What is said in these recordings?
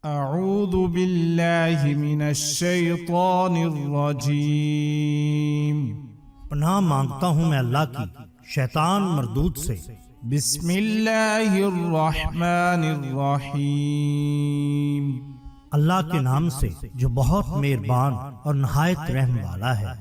اعوذ باللہ من الشیطان الرجیم، پناہ مانگتا ہوں میں اللہ کی شیطان مردود سے۔ بسم اللہ الرحمن الرحیم، اللہ کے نام سے جو بہت مہربان اور نہایت رحم والا ہے۔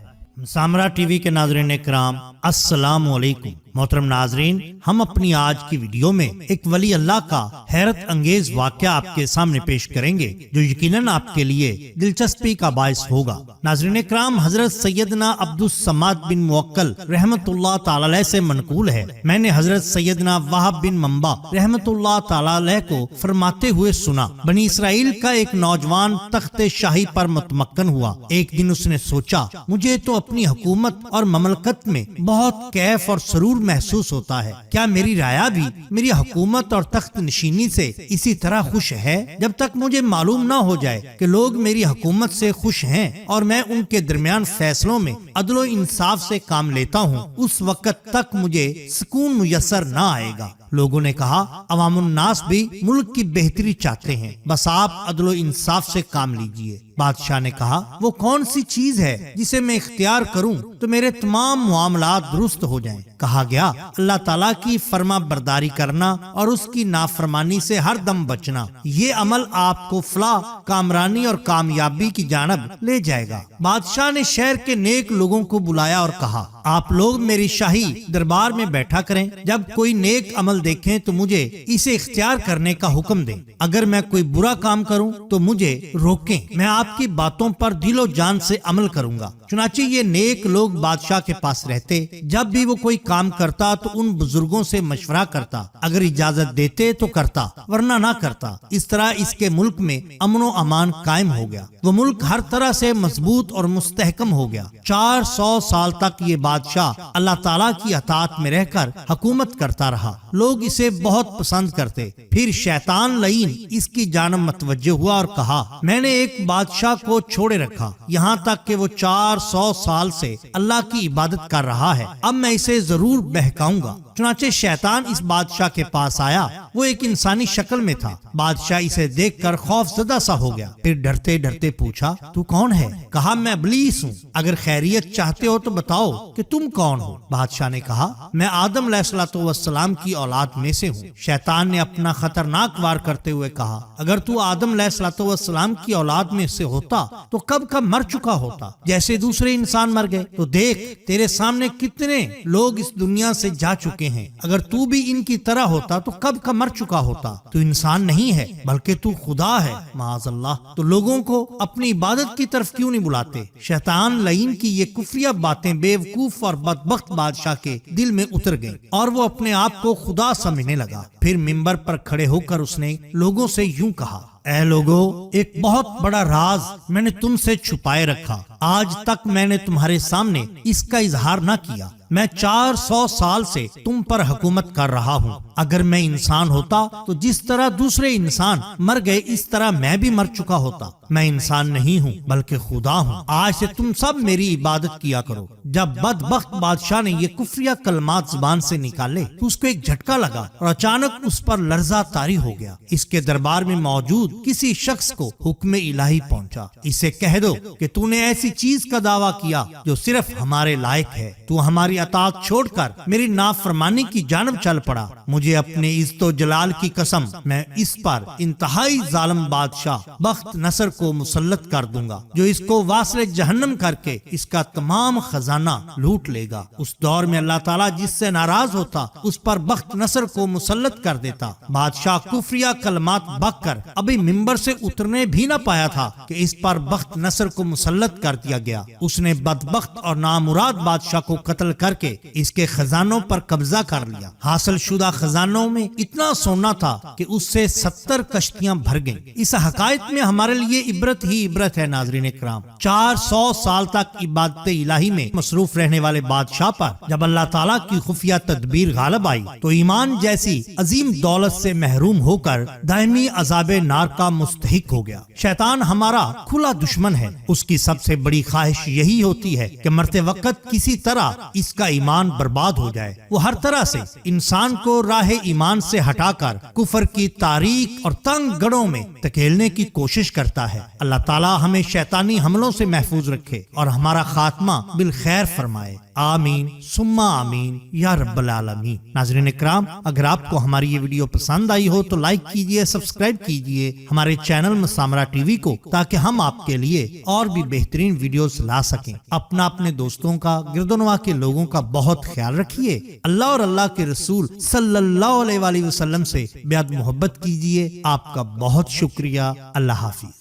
سامرا ٹی وی کے ناظرین اکرام، السلام علیکم۔ محترم ناظرین، ہم اپنی آج کی ویڈیو میں ایک ولی اللہ کا حیرت انگیز واقعہ آپ کے سامنے پیش کریں گے جو یقیناً آپ کے لیے دلچسپی کا باعث ہوگا۔ ناظرین اکرام، حضرت سیدنا عبدالصمد بن موکل رحمت اللہ تعالی علیہ سے منقول ہے، میں نے حضرت سیدنا وہب بن منبع رحمت اللہ تعالی علیہ کو فرماتے ہوئے سنا، بنی اسرائیل کا ایک نوجوان تخت شاہی پر متمکن ہوا۔ ایک دن اس نے سوچا، مجھے تو اپنی حکومت اور مملکت میں بہت کیف اور سرور محسوس ہوتا ہے، کیا میری رعایا بھی میری حکومت اور تخت نشینی سے اسی طرح خوش ہے؟ جب تک مجھے معلوم نہ ہو جائے کہ لوگ میری حکومت سے خوش ہیں اور میں ان کے درمیان فیصلوں میں عدل و انصاف سے کام لیتا ہوں، اس وقت تک مجھے سکون میسر نہ آئے گا۔ لوگوں نے کہا، عوام الناس بھی ملک کی بہتری چاہتے ہیں، بس آپ عدل و انصاف سے کام لیجئے۔ بادشاہ نے کہا، وہ کون سی چیز ہے جسے میں اختیار کروں تو میرے تمام معاملات درست ہو جائیں؟ کہا گیا، اللہ تعالیٰ کی فرما برداری کرنا اور اس کی نافرمانی سے ہر دم بچنا، یہ عمل آپ کو فلاح، کامرانی اور کامیابی کی جانب لے جائے گا۔ بادشاہ نے شہر کے نیک لوگوں کو بلایا اور کہا، آپ لوگ میری شاہی دربار میں بیٹھا کریں، جب کوئی نیک عمل دیکھیں تو مجھے اسے اختیار کرنے کا حکم دیں، اگر میں کوئی برا کام کروں تو مجھے روکیں، میں آپ کی باتوں پر دل و جان سے عمل کروں گا۔ چنانچہ یہ نیک لوگ بادشاہ کے پاس رہتے، جب بھی وہ کوئی کام کرتا تو ان بزرگوں سے مشورہ کرتا، اگر اجازت دیتے تو کرتا ورنہ نہ کرتا۔ اس طرح اس کے ملک میں امن و امان قائم ہو گیا، وہ ملک ہر طرح سے مضبوط اور مستحکم ہو گیا۔ 400 سال تک یہ بادشاہ اللہ تعالیٰ کی اطاعت میں رہ کر حکومت کرتا رہا، لوگ اسے بہت پسند کرتے۔ پھر شیطان لعین اس کی جانب متوجہ ہوا اور کہا، میں نے ایک بادشاہ کو چھوڑے رکھا یہاں تک کہ وہ 400 سال سے اللہ کی عبادت کر رہا ہے، اب میں اسے ضرور بہکاؤں گا۔ چنانچہ شیطان اس بادشاہ کے پاس آیا، وہ ایک انسانی شکل میں تھا۔ بادشاہ اسے دیکھ کر خوف زدہ سا ہو گیا، پھر ڈرتے ڈرتے پوچھا، تو کون ہے؟ کہا، میں ابلیس ہوں، اگر خیریت چاہتے ہو تو بتاؤ کہ تم کون ہو؟ بادشاہ نے کہا، میں آدم علیہ السلام کی اولاد میں سے ہوں۔ شیطان نے اپنا خطرناک وار کرتے ہوئے کہا، اگر تو آدم علیہ السلام کی اولاد میں سے ہوتا تو کب کا مر چکا ہوتا، جیسے دوسرے انسان مر گئے۔ تو دیکھ، تیرے سامنے کتنے لوگ اس دنیا سے جا چکے ہیں، اگر تو بھی ان کی طرح ہوتا تو کب کا مر چکا ہوتا۔ تو انسان نہیں ہے بلکہ تو خدا ہے، معاذ اللہ، تو لوگوں کو اپنی عبادت کی طرف کیوں نہیں بلاتے؟ شیطان لعین کی یہ کفریہ باتیں بیوقوف اور بدبخت بادشاہ کے دل میں اتر گئیں اور وہ اپنے آپ کو خدا سمجھنے لگا۔ پھر منبر پر کھڑے ہو کر اس نے لوگوں سے یوں کہا، اے لوگو، ایک بہت بڑا راز میں نے تم سے چھپائے رکھا، آج تک میں نے تمہارے سامنے اس کا اظہار نہ کیا۔ میں 400 سال سے تم پر حکومت کر رہا ہوں، اگر میں انسان ہوتا تو جس طرح دوسرے انسان مر گئے اس طرح میں بھی مر چکا ہوتا۔ میں انسان نہیں ہوں بلکہ خدا ہوں، آج سے تم سب میری عبادت کیا کرو۔ جب بدبخت بادشاہ نے یہ کفریہ کلمات زبان سے نکالے تو اس کو ایک جھٹکا لگا اور اچانک اس پر لرزہ طاری ہو گیا۔ اس کے دربار میں موجود کسی شخص کو حکم الہی پہنچا، اسے کہہ دو کہ تو نے ایسی چیز کا دعویٰ کیا جو صرف ہمارے لائق ہے، تو ہماری اطاعت چھوڑ کر میری نافرمانی کی جانب چل پڑا۔ مجھے اپنے عزت و جلال کی قسم، میں اس پر انتہائی ظالم بادشاہ بخت نصر کو مسلط کر دوں گا، جو اس کو واصل جہنم کر کے اس کا تمام خزانہ لوٹ لے گا۔ اس دور میں اللہ تعالیٰ جس سے ناراض ہوتا اس پر بخت نصر کو مسلط کر دیتا۔ بادشاہ کفریہ کلمات بک کر ابھی منبر سے اترنے بھی نہ پایا تھا کہ اس پر بخت نصر کو مسلط کر دیا گیا۔ اس نے بدبخت اور نامراد بادشاہ کو قتل کر کے اس کے خزانوں پر قبضہ کر لیا۔ حاصل شدہ خزانوں میں اتنا سونا تھا کہ اس سے 70 کشتیاں بھر گئیں۔ اس حقائق میں ہمارے لیے عبرت ہی عبرت ہے۔ ناظرین اکرام، 400 سال تک عبادت الہی میں مصروف رہنے والے بادشاہ پر جب اللہ تعالیٰ کی خفیہ تدبیر غالب آئی تو ایمان جیسی عظیم دولت سے محروم ہو کر دائمی عذاب نار کا مستحق ہو گیا۔ شیطان ہمارا کھلا دشمن ہے، اس کی سب سے بڑی خواہش یہی ہوتی ہے کہ مرتے وقت کسی طرح اس کا ایمان برباد ہو جائے۔ وہ ہر طرح سے انسان کو راہ ایمان سے ہٹا کر کفر کی تاریک اور تنگ گڑھوں میں دھکیلنے کی کوشش کرتا ہے۔ اللہ تعالی ہمیں شیطانی حملوں سے محفوظ رکھے اور ہمارا خاتمہ بالخیر فرمائے، آمین ثم آمین یا رب العالمین۔ ناظرین اکرام، اگر آپ کو ہماری یہ ویڈیو پسند آئی ہو تو لائک کیجئے، سبسکرائب کیجئے ہمارے چینل مسامرہ ٹی وی کو، تاکہ ہم آپ کے لیے اور بھی بہترین ویڈیوز لا سکیں۔ اپنے دوستوں کا، گرد و نواح کے لوگوں کا بہت خیال رکھیے۔ اللہ اور اللہ کے رسول صلی اللہ علیہ وآلہ وسلم سے بے حد محبت کیجئے۔ آپ کا بہت شکریہ۔ اللہ حافظ۔